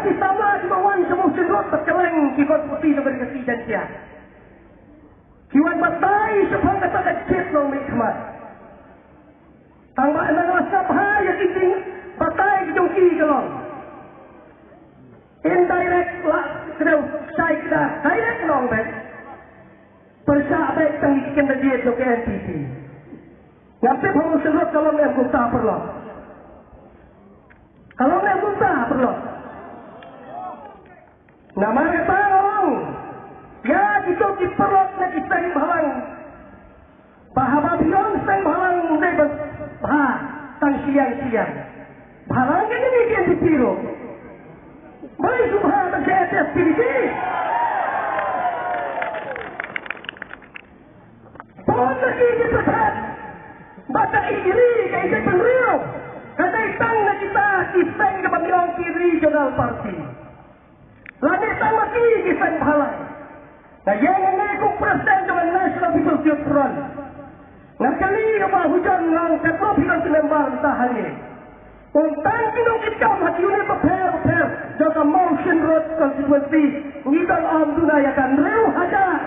di sama di bawah semua serut terkeleng di konstitusi demokrasi dan dia. Kiwan batai sepang kata kecil nong mikmat. Tangga enang asap hai yang tinggi batai jongki kelong. Indirect lah sedang saya kita direct nong bet. Persahabat tanggi kian dia tu ke NTP. Ngapain kamu serut kalau yang guna perlu? Kalau yang guna perlu? Nama kita orang. Ya kita diperlot na kita yang bahalang. Bahaba bilang saya bahalang debet. Bah, tang siang. Bahalang ini dia ditiru. Boleh subhan tang saya pilih. Pohon lagi diperkat. Baca kiri kaya penriu. Kata itang na kita kisah ke Panginoong Kiri Regional Party. Lagi sama kisah bahalang. Nah, yang mengaku presiden dengan National People's Youth Front. Nah, kali apa hujan ng katlopikan sinembar tahannya. Untang kinong ikam hati unit prepare jaga Mountain Road Constituency ngidang am dunayakan rew hajar.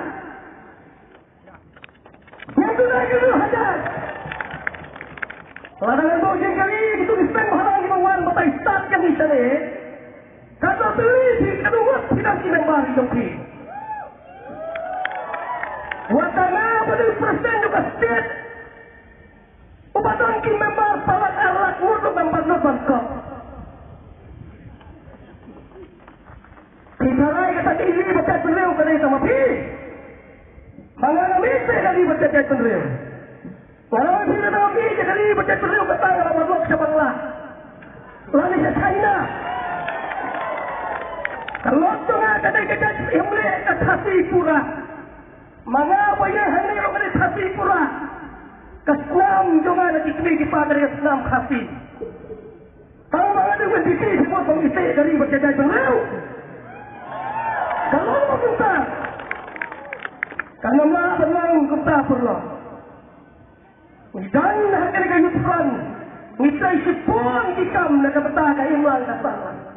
Yang dunayakan hajar. Larangan bojeng kali itu dispen bahalang imawan batai start yang isane. Kata beli di kedua sidang sinembar jongki. Watana pada presiden juga state. Upatan kim member salat alat untuk membantu bangkok. Kita lagi kata ini baca penriu kali sama pi. Mangan mesti kali baca penriu. Kalau kita tahu pi kali baca penriu kata orang blok sebanglah. Lalu ke China. Kalau tu nak kata yang boleh kasih pura. Mga waya hani ro kali khasi pura kaslam jonga na tikmi ki pa dari kaslam khasi tahu mga ni wen dikri mo pang ite dari berjaya pengreu kalau mo kita kana ma benang kita perlu dan hakal kayu tuan ngisai sipon ikam na kapata ka imang kasala